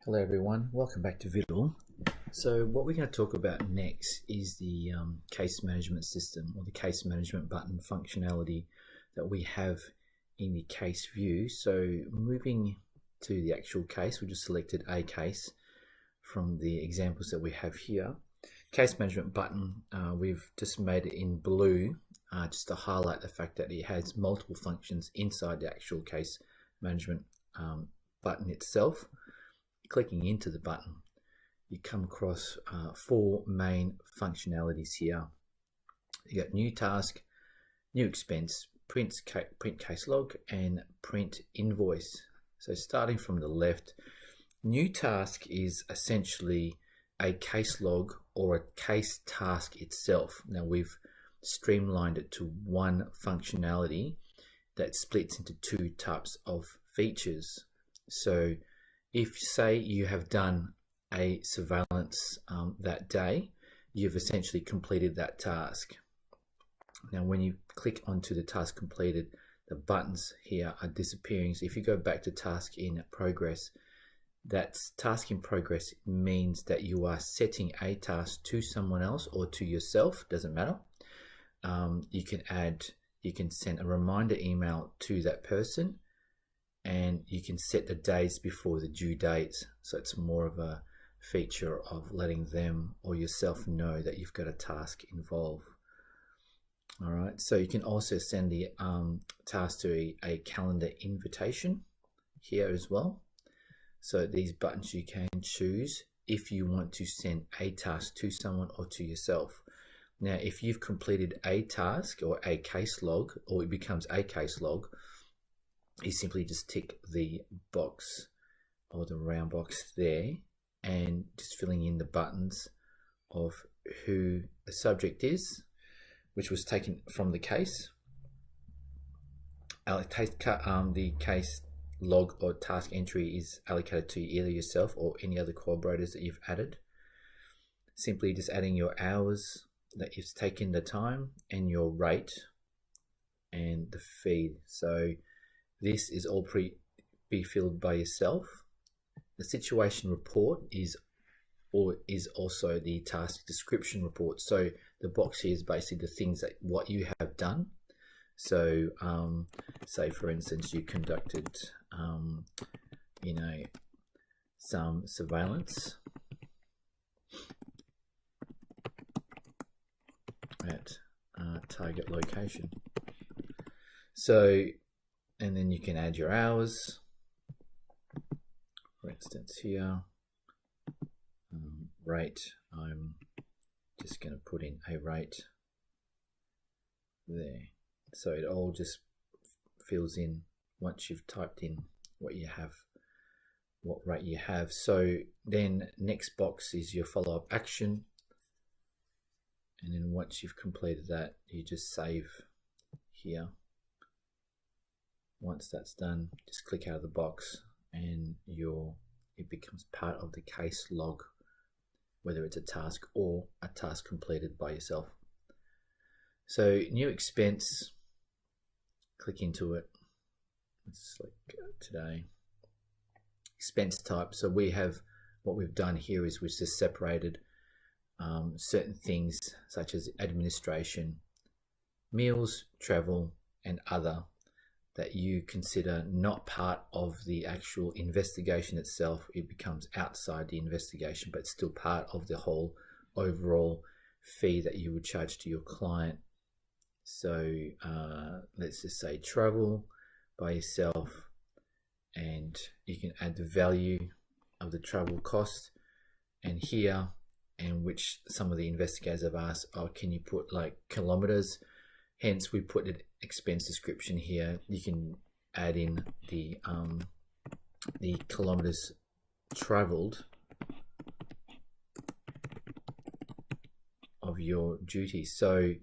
Hello everyone, welcome back to Viddle. So what we're going to talk about next is the case management system, or the case management button functionality that we have in the case view. So moving to the actual case, we just selected a case from the examples that we have here. Case management button, we've just made it in blue just to highlight the fact that it has multiple functions inside the actual case management button itself. Clicking into the button, you come across four main functionalities here. You got new task, new expense, print case log, and print invoice. So starting from the left, new task is essentially a case log or a case task itself. Now we've streamlined it to one functionality that splits into two types of features. So if, say, you have done a surveillance that day, you've essentially completed that task. Now, when you click onto the task completed, the buttons here are disappearing. So if you go back to task in progress, that's task in progress means that you are setting a task to someone else or to yourself, doesn't matter. You can send a reminder email to that person, and you can set the days before the due dates. So it's more of a feature of letting them or yourself know that you've got a task involved. All right, so you can also send the task to a calendar invitation here as well. So these buttons you can choose if you want to send a task to someone or to yourself. Now, if you've completed a task or a case log, or it becomes a case log, you simply just tick the box or the round box there and just filling in the buttons of who the subject is, which was taken from the case. The case log or task entry is allocated to either yourself or any other collaborators that you've added. Simply just adding your hours that you've taken the time and your rate and the fee. So this is all be filled by yourself. The situation report is also the task description report. So the box here is basically the things that what you have done. So say for instance you conducted some surveillance at target location. So, and then you can add your hours. For instance here, rate, I'm just going to put in a rate there. So it all just fills in once you've typed in what you have, what rate you have. So then next box is your follow-up action. And then once you've completed that, you just save here. Once that's done, just click out of the box and it becomes part of the case log, whether it's a task or a task completed by yourself. So new expense, click into it. Let's select today. Expense type. So we have, what we've done here is we've just separated certain things such as administration, meals, travel, and other that you consider not part of the actual investigation itself. It becomes outside the investigation, but still part of the whole overall fee that you would charge to your client. So let's just say travel by yourself, and you can add the value of the travel cost, and here, and which some of the investigators have asked, oh, can you put like kilometers? Hence we put an expense description here. You can add in the kilometers traveled of your duties. So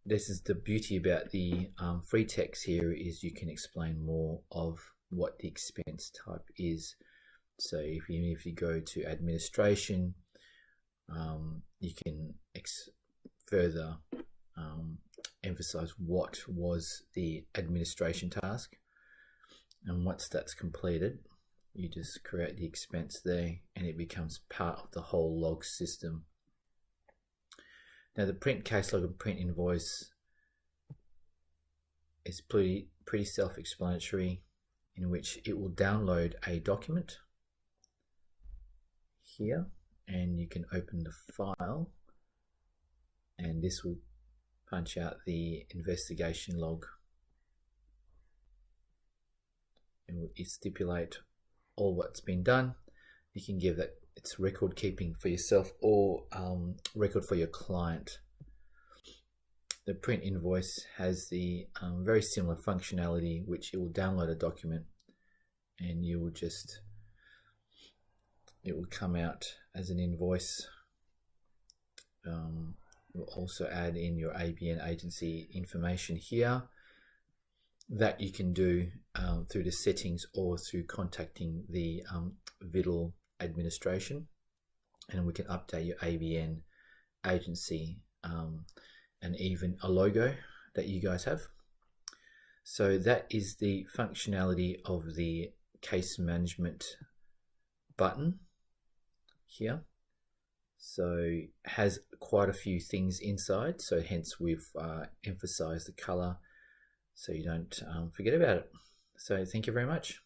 this is the beauty about the free text here, is you can explain more of what the expense type is. So if you go to administration, you can further emphasize what was the administration task, and once that's completed, you just create the expense there and it becomes part of the whole log system. Now the print case log and print invoice is pretty self-explanatory, in which it will download a document here and you can open the file and this will punch out the investigation log. And it stipulate all what's been done. You can give that it's record keeping for yourself or record for your client. The print invoice has the very similar functionality, which it will download a document and you will just, it will come out as an invoice. We'll also add in your ABN agency information here that you can do through the settings or through contacting the Viddle administration, and we can update your ABN agency and even a logo that you guys have. So that is the functionality of the case management button here. So it has quite a few things inside, so hence we've emphasized the color so you don't forget about it. So thank you very much.